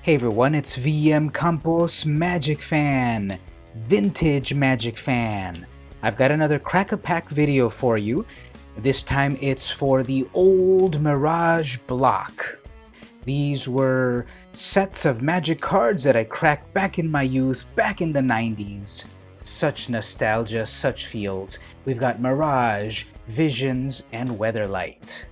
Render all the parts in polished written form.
Hey everyone, it's VM Campos Magic Fan, Vintage Magic Fan. I've got another Crack-a-Pack video for you. This time it's for the old Mirage block. These were sets of magic cards that I cracked back in my youth, back in the 90s. Such nostalgia, such feels. We've got Mirage, Visions, and Weatherlight.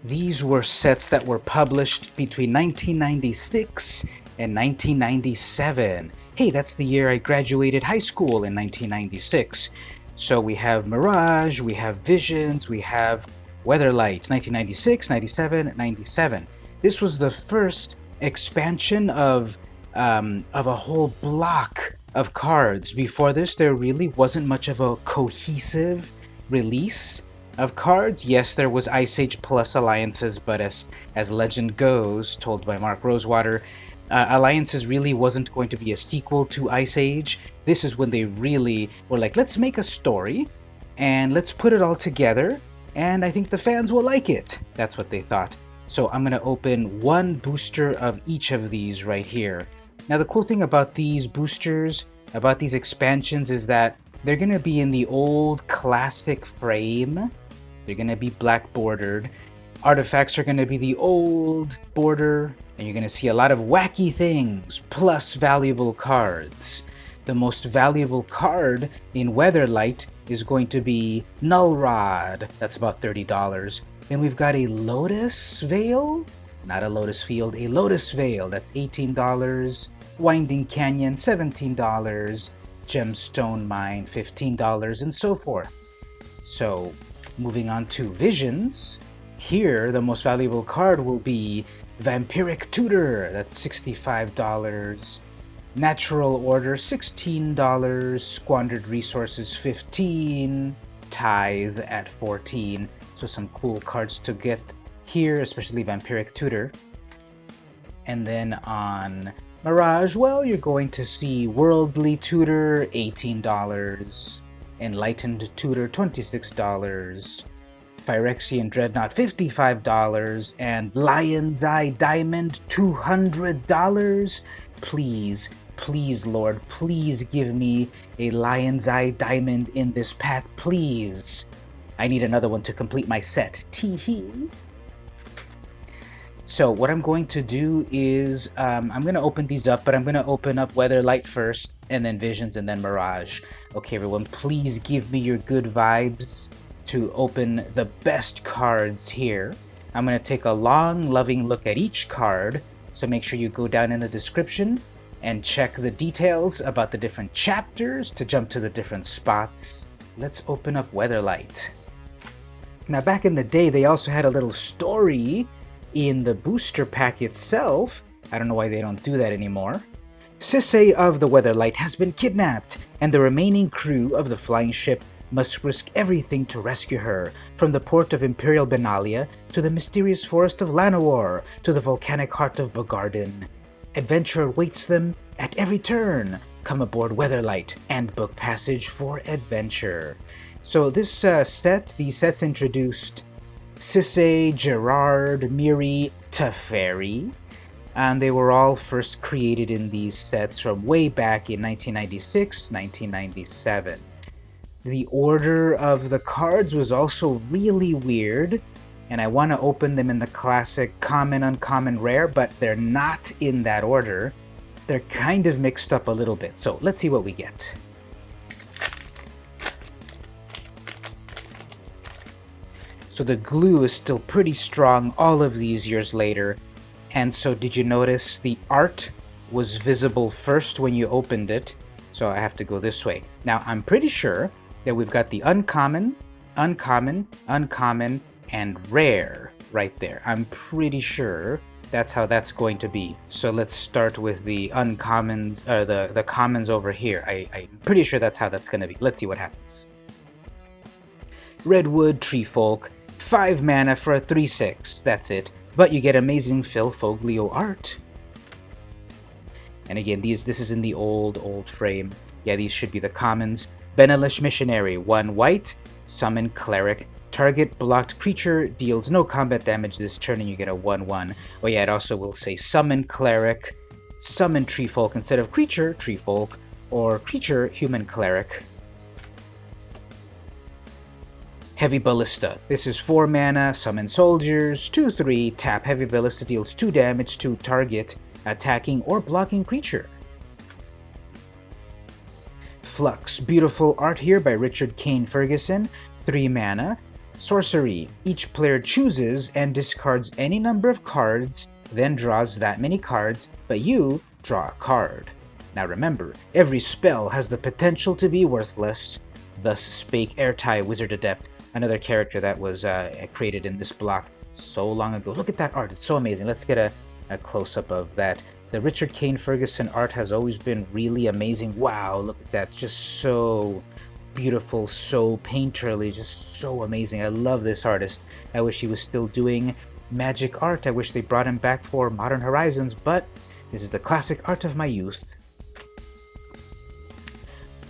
These were sets that were published between 1996 and 1997. Hey, that's the year I graduated high school in 1996. So we have Mirage, we have Visions, we have Weatherlight, 1996, 97, 97. This was the first expansion of a whole block of cards. Before this, there really wasn't much of a cohesive release of cards. Yes, there was Ice Age Plus alliances, but as legend goes, told by Mark Rosewater, alliances really wasn't going to be a sequel to Ice Age. This is when they really were like, let's make a story and let's put it all together, and I think the fans will like it. That's what they thought. So I'm gonna open one booster of each of these right here. Now the cool thing about these boosters, about these expansions, is that they're gonna be in the old classic frame. They're gonna be black bordered. Artifacts are gonna be the old border, and you're gonna see a lot of wacky things, plus valuable cards. The most valuable card in Weatherlight is going to be Null Rod. That's about $30. Then we've got a Lotus Veil, not a Lotus Field, a Lotus Veil. That's $18. Winding Canyon, $17. Gemstone Mine, $15, and so forth. So, moving on to Visions. Here, the most valuable card will be Vampiric Tutor. That's $65. Natural Order, $16. Squandered Resources, $15. Tithe at $14. So some cool cards to get here, especially Vampiric Tutor. And then on Mirage, well, you're going to see Worldly Tutor, $18. Enlightened Tutor, $26. Phyrexian Dreadnought, $55. And Lion's Eye Diamond, $200. Please, please, Lord, please give me a Lion's Eye Diamond in this pack, please. I need another one to complete my set. Tee-hee. So what I'm going to do is, I'm going to open these up, but I'm going to open up Weatherlight first, and then Visions, and then Mirage. Okay, everyone, please give me your good vibes to open the best cards here. I'm going to take a long, loving look at each card, so make sure you go down in the description and check the details about the different chapters to jump to the different spots. Let's open up Weatherlight. Now, back in the day, they also had a little story in the booster pack itself. I don't know why they don't do that anymore. Sisay of the Weatherlight has been kidnapped, and the remaining crew of the flying ship must risk everything to rescue her, from the port of Imperial Benalia to the mysterious forest of Llanowar to the volcanic heart of Bogarden. Adventure awaits them at every turn. Come aboard Weatherlight and book passage for adventure. So this these sets introduced Sisay, Gerard, Miri, Teferi, and they were all first created in these sets from way back in 1996, 1997. The order of the cards was also really weird, and I want to open them in the classic Common, Uncommon, Rare, but they're not in that order. They're kind of mixed up a little bit, so let's see what we get. So the glue is still pretty strong all of these years later. And so did you notice the art was visible first when you opened it? So I have to go this way. Now I'm pretty sure that we've got the Uncommon, Uncommon, Uncommon, and Rare right there. I'm pretty sure that's how that's going to be. So let's start with the Uncommons, the Commons over here. I'm pretty sure that's how that's going to be. Let's see what happens. Redwood Treefolk. 5 mana for a 3/6, that's it. But you get amazing Phil Foglio art. And again, this is in the old frame. Yeah, these should be the commons. Benelish Missionary, 1 white, summon Cleric. Target blocked creature deals no combat damage this turn and you get a 1/1. Oh yeah, it also will say summon Cleric, Summon Treefolk instead of creature, Treefolk, or creature, Human Cleric. Heavy Ballista. This is 4 mana, summon soldiers, 2/3, tap Heavy Ballista, deals 2 damage to target attacking or blocking creature. Flux. Beautiful art here by Richard Kane Ferguson, 3 mana. Sorcery. Each player chooses and discards any number of cards, then draws that many cards, but you draw a card. Now remember, every spell has the potential to be worthless. Thus spake Airtie, Wizard Adept, another character that was created in this block so long ago. Look at that art, it's so amazing. Let's get a close-up of that. The Richard Kane Ferguson art has always been really amazing. Wow, look at that, just so beautiful, so painterly, just so amazing. I love this artist. I wish he was still doing magic art. I wish they brought him back for Modern Horizons, but this is the classic art of my youth.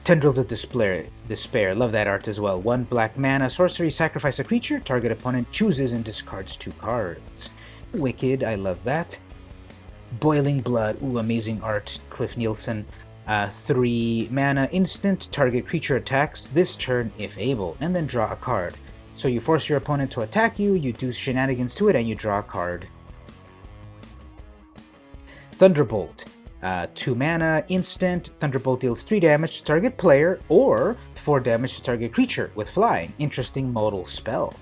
Tendrils of Despair. Love that art as well. 1 black mana, sorcery, sacrifice a creature, target opponent chooses and discards 2 cards. Wicked, I love that. Boiling Blood, ooh, amazing art, Cliff Nielsen. 3 mana, instant, target creature attacks this turn if able, and then draw a card. So you force your opponent to attack you, you do shenanigans to it, and you draw a card. Thunderbolt. 2 mana, instant, Thunderbolt deals 3 damage to target player, or 4 damage to target creature with flying. Interesting modal spell.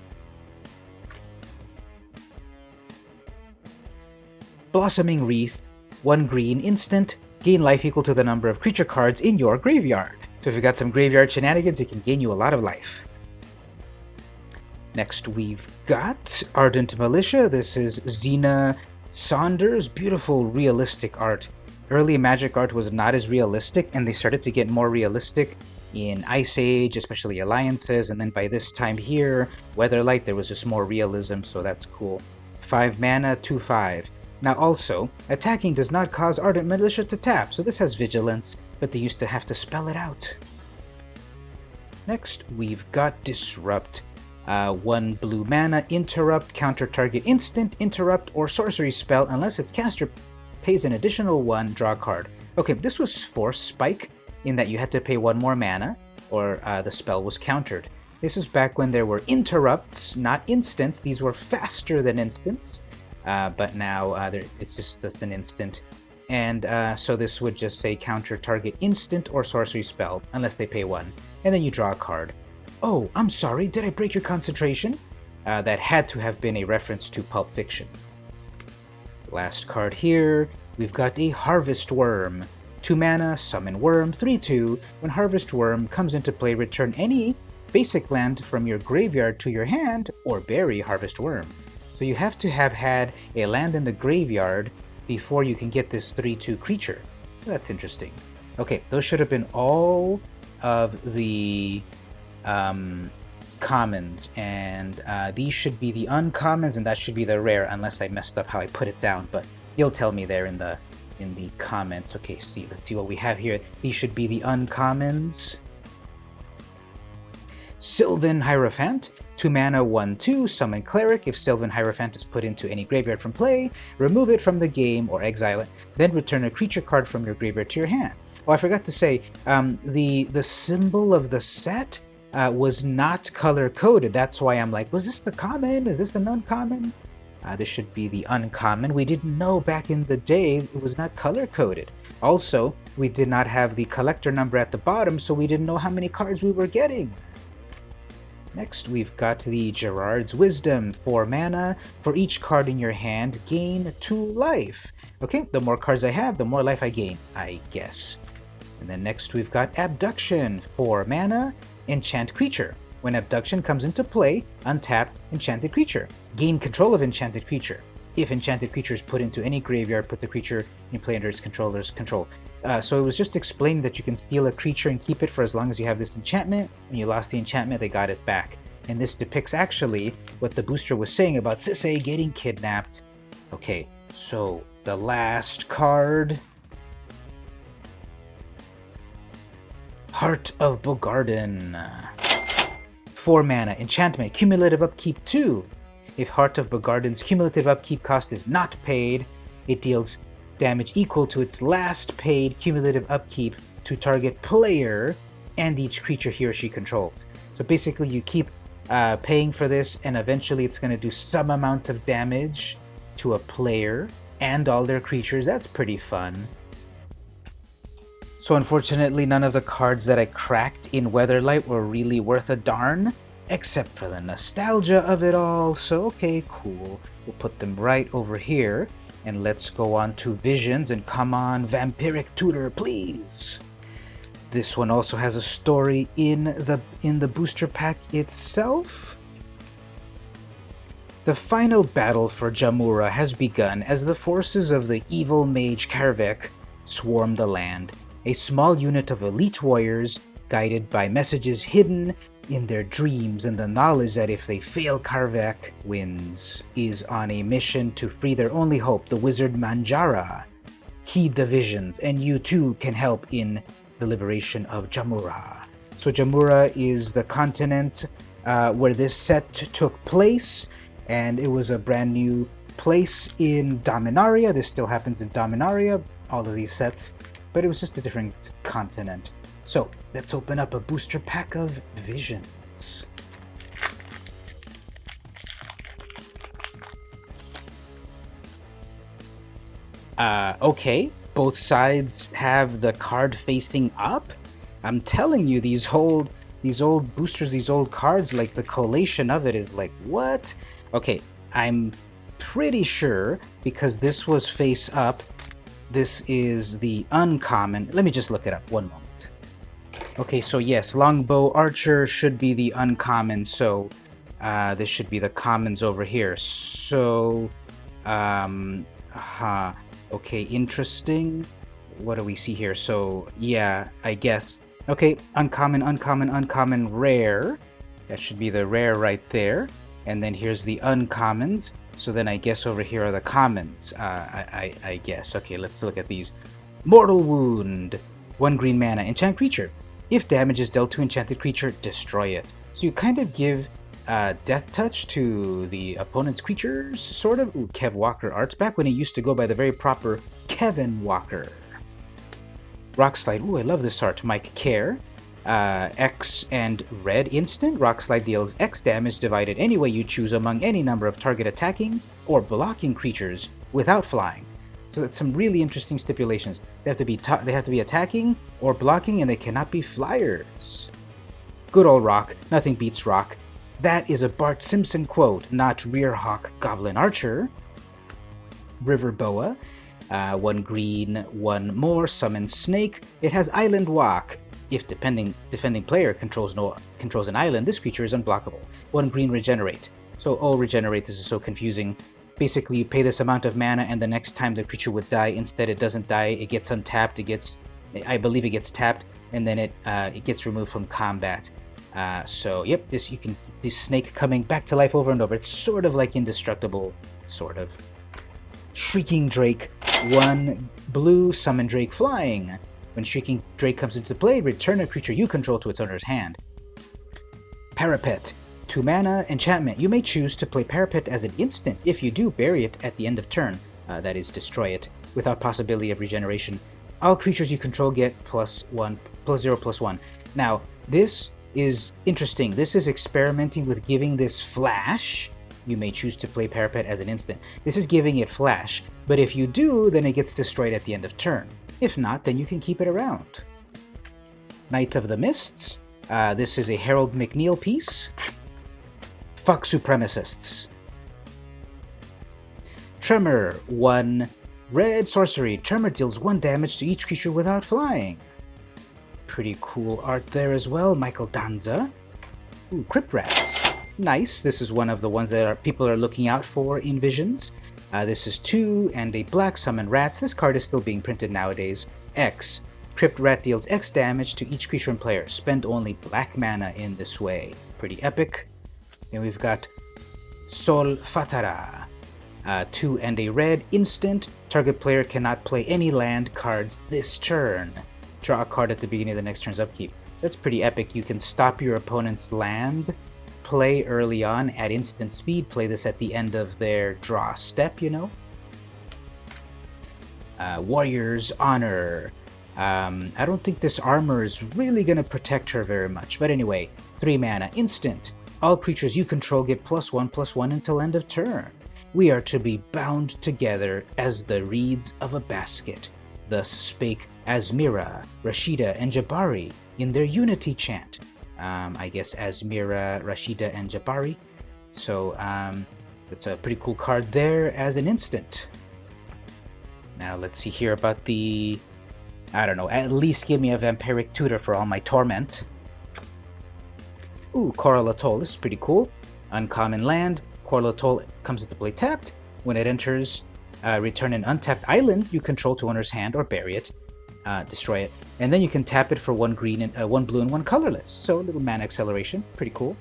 Blossoming Wreath. 1 green, instant, gain life equal to the number of creature cards in your graveyard. So if you got some graveyard shenanigans, it can gain you a lot of life. Next we've got Ardent Militia. This is Xena Saunders. Beautiful, realistic art. Early Magic art was not as realistic, and they started to get more realistic in Ice Age, especially Alliances, and then by this time here, Weatherlight, there was just more realism, so that's cool. 5 mana, 2/5. Now also, attacking does not cause Ardent Militia to tap, so this has Vigilance, but they used to have to spell it out. Next, we've got Disrupt. 1 blue mana, interrupt, counter target instant, interrupt, or sorcery spell unless its caster pays an additional 1, draw a card. Okay, this was Force Spike, in that you had to pay 1 more mana, or the spell was countered. This is back when there were interrupts, not instants. These were faster than instants, but now it's just an instant. And so this would just say counter target instant or sorcery spell, unless they pay 1. And then you draw a card. Oh, I'm sorry, did I break your concentration? That had to have been a reference to Pulp Fiction. Last card here, we've got a Harvest Worm. 2 mana, summon worm, 3/2. When Harvest Worm comes into play, return any basic land from your graveyard to your hand, or bury Harvest Worm. So you have to have had a land in the graveyard before you can get this 3/2 creature. So that's interesting. Okay, those should have been all of the commons, and these should be the uncommons, and that should be the rare, unless I messed up how I put it down, but you'll tell me there in the comments. Okay, let's see what we have here. These should be the uncommons. Sylvan Hierophant. 2 mana, 1/2, summon Cleric. If Sylvan Hierophant is put into any graveyard from play, remove it from the game or exile it, then return a creature card from your graveyard to your hand. Oh, I forgot to say, the symbol of the set was not color-coded. That's why I'm like, was this the common? Is this an uncommon? This should be the uncommon. We didn't know back in the day it was not color-coded. Also, we did not have the collector number at the bottom, so we didn't know how many cards we were getting. Next, we've got the Gerard's Wisdom. 4 mana. For each card in your hand, gain 2 life. Okay, the more cards I have, the more life I gain, I guess. And then next, we've got Abduction. 4 mana. Enchant creature. When Abduction comes into play, untap enchanted creature. Gain control of enchanted creature. If enchanted creature is put into any graveyard, put the creature in play under its controller's control. So it was just explaining that you can steal a creature and keep it for as long as you have this enchantment. When you lost the enchantment, they got it back. And this depicts actually what the booster was saying about Sisay getting kidnapped. Okay, so the last card. Heart of Bogarden. 4 mana, enchantment, cumulative upkeep 2. If Heart of Bogarden's cumulative upkeep cost is not paid, it deals damage equal to its last paid cumulative upkeep to target player and each creature he or she controls. So basically you keep paying for this, and eventually it's going to do some amount of damage to a player and all their creatures. That's pretty fun. So unfortunately, none of the cards that I cracked in Weatherlight were really worth a darn, except for the nostalgia of it all. So okay, cool. We'll put them right over here, and let's go on to Visions, and come on, Vampiric Tutor, please. This one also has a story in the booster pack itself. The final battle for Jamura has begun as the forces of the evil mage Karvek swarm the land. A small unit of elite warriors, guided by messages hidden in their dreams and the knowledge that if they fail, Karvek wins, is on a mission to free their only hope, the wizard Manjara. Heed the visions, and you too can help in the liberation of Jamura. So Jamura is the continent where this set took place, and it was a brand new place in Dominaria. This still happens in Dominaria, all of these sets, but it was just a different continent. So let's open up a booster pack of Visions. Okay, both sides have the card facing up. I'm telling you, these old boosters, these old cards, like the collation of it is like, what? Okay, I'm pretty sure, because this was face up, this is the uncommon. Let me just look it up, one moment. Okay, so yes, Longbow Archer should be the uncommon, so this should be the commons over here. So, okay, interesting. What do we see here? So, yeah, I guess. Okay, uncommon, rare. That should be the rare right there. And then here's the uncommons. So then I guess over here are the commons, I guess. Okay, let's look at these. Mortal Wound. 1 green mana. Enchant creature. If damage is dealt to enchanted creature, destroy it. So you kind of give Death Touch to the opponent's creatures, sort of. Ooh, Kev Walker art. Back when he used to go by the very proper Kevin Walker. Rock Slide. Ooh, I love this art. Mike Care. X and red instant. Rock Slide deals X damage divided any way you choose among any number of target attacking or blocking creatures without flying. So that's some really interesting stipulations. They have to be attacking or blocking, and they cannot be flyers. Good old Rock. Nothing beats Rock. That is a Bart Simpson quote, not Rearhawk Goblin Archer. River Boa. 1 green, 1 more. Summon Snake. It has Island Walk. If defending player controls an island, this creature is unblockable. 1 green, Regenerate. So, regenerate, this is so confusing. Basically, you pay this amount of mana, and the next time the creature would die, instead it doesn't die, it gets untapped, I believe it gets tapped, and then it gets removed from combat. So, yep, this snake coming back to life over and over. It's sort of like indestructible, sort of. Shrieking Drake. 1 blue, summon Drake flying. When Shrieking Drake comes into play, return a creature you control to its owner's hand. Parapet. 2 mana, enchantment. You may choose to play Parapet as an instant. If you do, bury it at the end of turn. That is, destroy it, without possibility of regeneration. All creatures you control get +0/+1. Now, this is interesting. This is experimenting with giving this flash. You may choose to play Parapet as an instant. This is giving it flash, but if you do, then it gets destroyed at the end of turn. If not, then you can keep it around. Knight of the Mists. This is a Harold McNeil piece. Fuck Supremacists. Tremor. 1 red sorcery. Tremor deals 1 damage to each creature without flying. Pretty cool art there as well. Michael Danza. Ooh, Crypt Rats. Nice. This is one of the ones that people are looking out for in Visions. This is 2 and a black, summon rats. This card is still being printed nowadays. X. Crypt Rat deals X damage to each creature and player. Spend only black mana in this way. Pretty epic. Then we've got Sol Fatara. 2 and a red, instant. Target player cannot play any land cards this turn. Draw a card at the beginning of the next turn's upkeep. So that's pretty epic. You can stop your opponent's land, play early on at instant speed, play this at the end of their draw step, you know. Warrior's Honor. I don't think this armor is really going to protect her very much. But anyway, 3 mana, instant. All creatures you control get +1/+1 until end of turn. We are to be bound together as the reeds of a basket. Thus spake Azmira, Rashida, and Jabari in their unity chant. I guess Azmira, Rashida, and Jabari. So it's a pretty cool card there as an instant. Now let's see here about the... I don't know, at least give me a Vampiric Tutor for all my torment. Ooh, Coral Atoll, this is pretty cool. Uncommon land, Coral Atoll comes into play tapped. When it enters, return an untapped island you control to owner's hand or bury it, destroy it. And then you can tap it for 1 green and 1 blue and 1 colorless. So a little mana acceleration, pretty cool.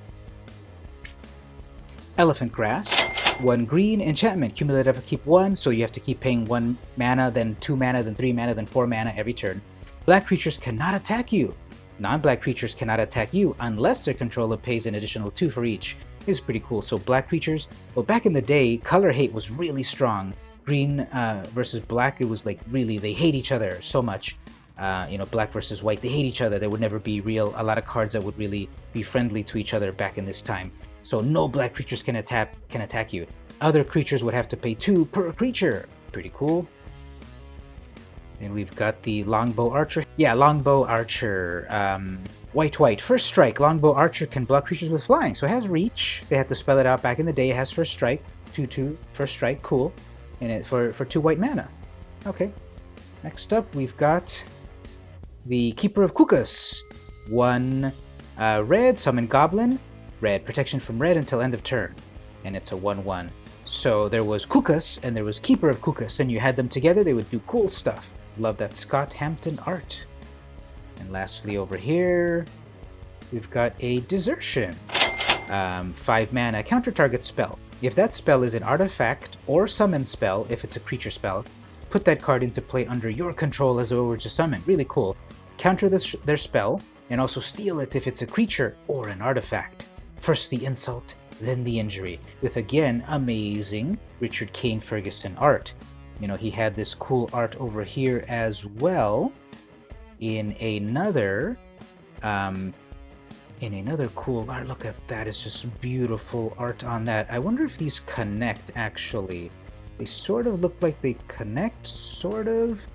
Elephant Grass, 1 green enchantment, cumulative keep 1, so you have to keep paying 1 mana, then 2 mana, then 3 mana, then 4 mana every turn. Black creatures cannot attack you. Non-black creatures cannot attack you unless their controller pays an additional 2 for each. This is pretty cool. So black creatures, well, back in the day, color hate was really strong. Green versus black, it was like really, they hate each other so much. Black versus white, they hate each other. There would never be a lot of cards that would really be friendly to each other back in this time. So no black creatures can attack you. Other creatures would have to pay 2 per creature. Pretty cool. And we've got the Longbow Archer. Yeah, Longbow Archer. White. First strike. Longbow Archer can block creatures with flying. So it has reach. They had to spell it out back in the day. It has first strike. 2/2. First strike. Cool. And it for 2 white mana. Okay. Next up, we've got the Keeper of Kukas. 1 red. Summon Goblin. Red. Protection from red until end of turn. And it's a 1/1. So there was Kukas and there was Keeper of Kukas. And you had them together, they would do cool stuff. Love that Scott Hampton art. And lastly over here, we've got a Desertion. 5 mana, counter target spell. If that spell is an artifact or summon spell, if it's a creature spell, put that card into play under your control as though it were to summon. Really cool. Counter their spell, and also steal it if it's a creature or an artifact. First the insult, then the injury, with again amazing Richard Kane Ferguson art. You know, he had this cool art over here as well in another cool art. Look at that, it's just beautiful art on that. I wonder if these connect actually. They sort of look like they connect, sort of.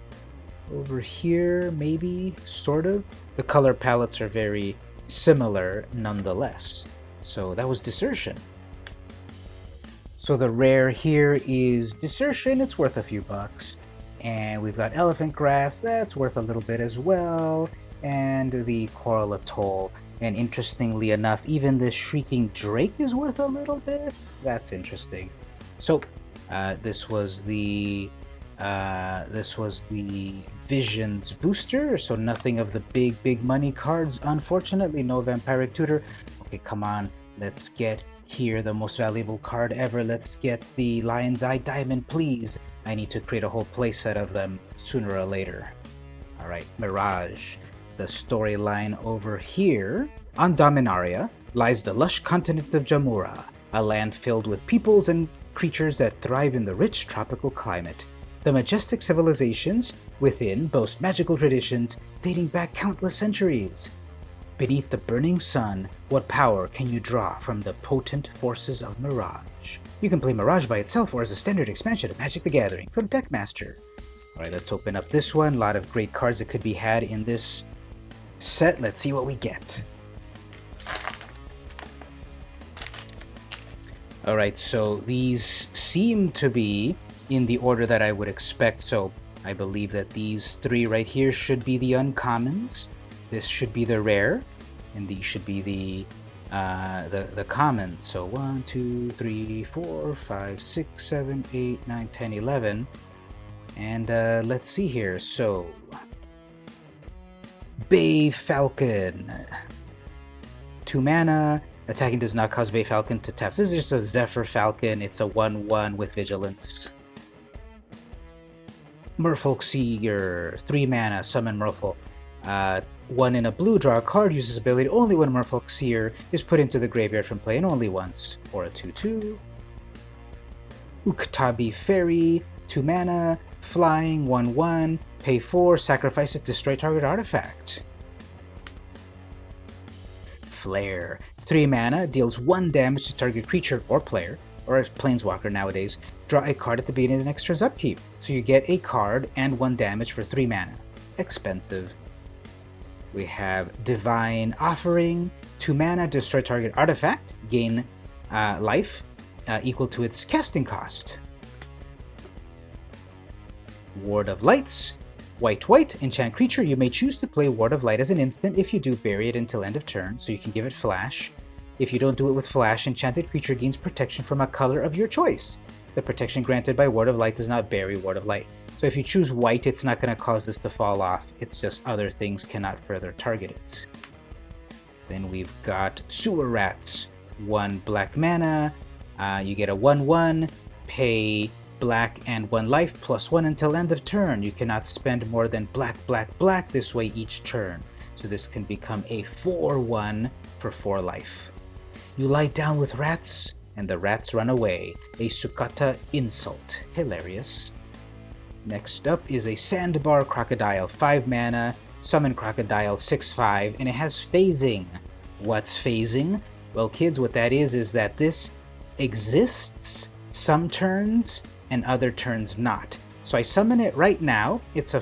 Over here, maybe, sort of. The color palettes are very similar nonetheless. So that was Desertion. So the rare here is Desertion, it's worth a few bucks. And we've got Elephant Grass, that's worth a little bit as well. And the Coral Atoll. And interestingly enough, even the Shrieking Drake is worth a little bit. That's interesting. So this was the Visions booster, so nothing of the big money cards, unfortunately. No Vampiric Tutor. Okay, come on, let's get here the most valuable card ever. Let's get the Lion's Eye Diamond, please. I need to create a whole playset of them sooner or later. Alright, Mirage. The storyline over here. On Dominaria lies the lush continent of Jamura, a land filled with peoples and creatures that thrive in the rich tropical climate. The majestic civilizations within boast magical traditions dating back countless centuries. Beneath the burning sun, what power can you draw from the potent forces of Mirage? You can play Mirage by itself or as a standard expansion of Magic the Gathering from Deckmaster. Alright, let's open up this one. A lot of great cards that could be had in this set. Let's see what we get. Alright, so these seem to be in the order that I would expect. So I believe that these 3 right here should be the uncommons. This should be the rare, and these should be the common. So 1, 2, 3, 4, 5, 6, 7, 8, 9, 10, 11. And let's see here. So Bay Falcon, 2 mana. Attacking does not cause Bay Falcon to tap. This is just a Zephyr Falcon. It's a 1/1 with Vigilance. Merfolk Seeger, 3 mana, summon Merfolk. 1 in a blue, draw a card, uses ability only when Merfolk Seer is put into the graveyard from play and only once. Or a 2/2. Uktabi Fairy, 2 mana, Flying, 1/1, pay 4, sacrifice it, destroy target artifact. Flare, 3 mana, deals 1 damage to target creature or player, or a planeswalker nowadays. Draw a card at the beginning of the next turn's upkeep. So you get a card and 1 damage for 3 mana. Expensive. We have Divine Offering, 2 mana, destroy target artifact, gain life equal to its casting cost. Ward of Lights, white, enchant creature. You may choose to play Ward of Light as an instant. If you do, bury it until end of turn, so you can give it flash. If you don't do it with flash, enchanted creature gains protection from a color of your choice. The protection granted by Ward of Light does not bury Ward of Light. So if you choose white, it's not going to cause this to fall off. It's just other things cannot further target it. Then we've got Sewer Rats, 1 black mana. You get a 1/1, pay black and 1 life, +1 until end of turn. You cannot spend more than black this way each turn. So this can become a 4/1 for 4 life. You lie down with rats, and the rats run away. A Sukata Insult. Hilarious. Next up is a Sandbar Crocodile, 5 mana, summon Crocodile, 6/5, and it has phasing. What's phasing? Well, kids, what that is that this exists some turns and other turns not. So I summon it right now. It's a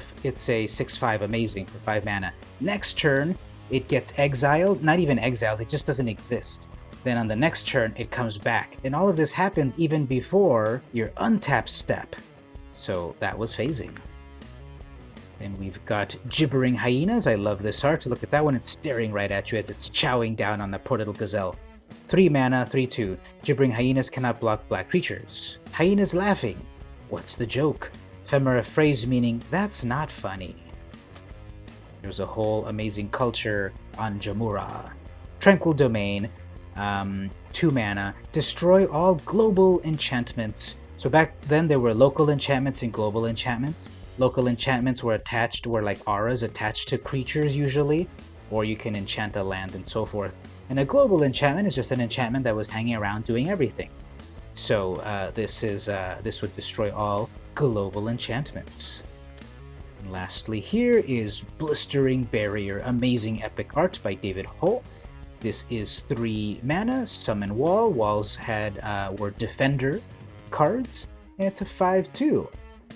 6/5, amazing for 5 mana. Next turn, it gets exiled. Not even exiled, it just doesn't exist. Then on the next turn, it comes back. And all of this happens even before your untap step. So that was phasing. Then we've got Gibbering Hyenas. I love this art. Look at that one. It's staring right at you as it's chowing down on the poor little gazelle. 3 mana, 3/2. Gibbering Hyenas cannot block black creatures. Hyenas laughing. What's the joke? Ephemera phrase meaning, that's not funny. There's a whole amazing culture on Jamura. Tranquil Domain, 2 mana. Destroy all global enchantments. So back then there were local enchantments and global enchantments. Local enchantments were like auras attached to creatures usually, or you can enchant a land and so forth. And a global enchantment is just an enchantment that was hanging around doing everything. So this would destroy all global enchantments. And lastly here is Blistering Barrier, amazing epic art by David Ho. This is 3 mana, summon wall. Walls were defender cards, and it's a 5/2.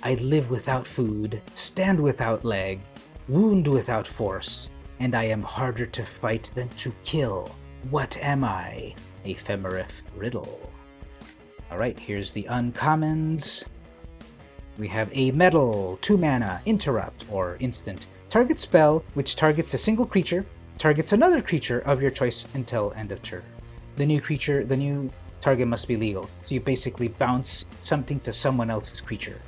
I live without food, stand without leg, wound without force, and I am harder to fight than to kill. What am I? Ephemerith riddle. Alright, here's the uncommons. We have a Metal, 2 mana, interrupt, or instant. Target spell, which targets a single creature, targets another creature of your choice until end of turn. The new target must be legal, so you basically bounce something to someone else's creature.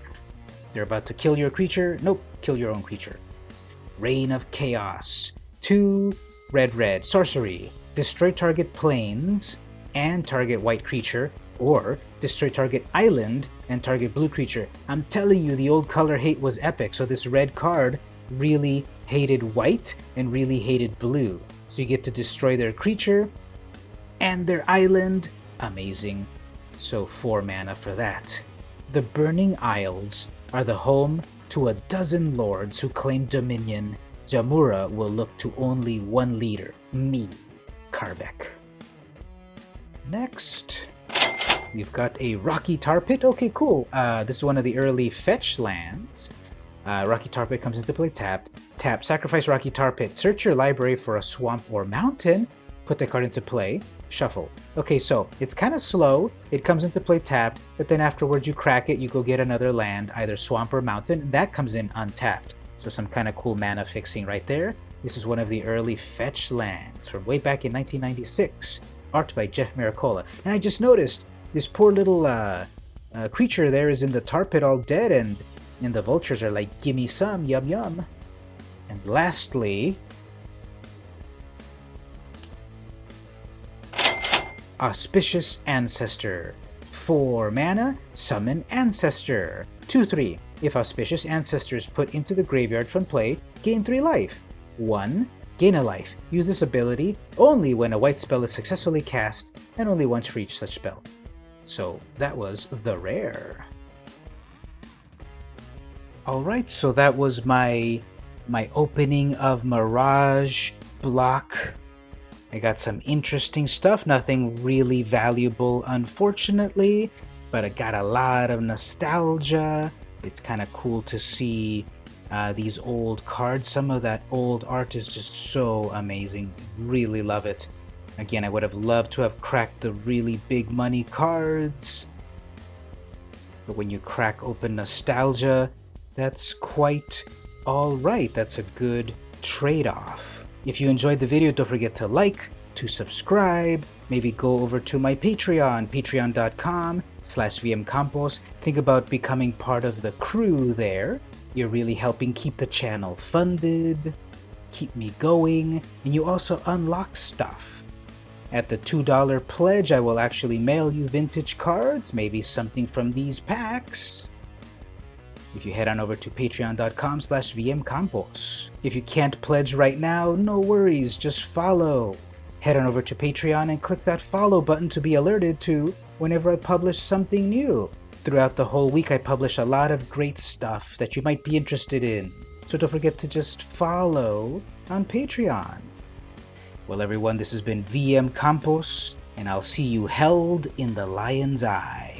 They're about to kill your creature, nope, kill your own creature. Reign of Chaos, 2 red, sorcery. Destroy target plains and target white creature, or destroy target island and target blue creature. I'm telling you, the old color hate was epic, so this red card really hated white and really hated blue. So you get to destroy their creature and their island. Amazing. So 4 mana for that. The Burning Isles are the home to a dozen lords who claim dominion. Jamura will look to only one leader, me, Karvek. Next, we've got a Rocky Tar Pit. Okay, cool. This is one of the early fetch lands. Rocky Tar Pit comes into play tapped. Tap, sacrifice Rocky Tar Pit. Search your library for a swamp or mountain. Put the card into play. Shuffle. Okay, so it's kind of slow. It comes into play tapped, but then afterwards you crack it, you go get another land, either swamp or mountain, and that comes in untapped. So some kind of cool mana fixing right there. This is one of the early fetch lands from way back in 1996. Art by Jeff Miracola. And I just noticed this poor little creature there is in the tar pit all dead, and the vultures are like, gimme some, yum yum. And lastly, Auspicious Ancestor. 4 mana, summon Ancestor. 2/3. If Auspicious Ancestor is put into the graveyard from play, gain 3 life. 1. Gain a life. Use this ability only when a white spell is successfully cast, and only once for each such spell. So that was the rare. Alright, so that was my opening of Mirage block. I got some interesting stuff, nothing really valuable unfortunately, but I got a lot of nostalgia. It's kind of cool to see these old cards. Some of that old art is just so amazing. Really love it. Again, I would have loved to have cracked the really big money cards. But when you crack open nostalgia, that's quite alright. That's a good trade-off. If you enjoyed the video, don't forget to like, to subscribe, maybe go over to my Patreon, patreon.com/vmcampos. Think about becoming part of the crew there. You're really helping keep the channel funded, keep me going, and you also unlock stuff. At the $2 pledge, I will actually mail you vintage cards, maybe something from these packs. If you head on over to patreon.com/vmcampos. If you can't pledge right now, no worries, just follow. Head on over to Patreon and click that follow button to be alerted to whenever I publish something new. Throughout the whole week, I publish a lot of great stuff that you might be interested in. So don't forget to just follow on Patreon. Well, everyone, this has been VM Campos, and I'll see you held in the lion's eye.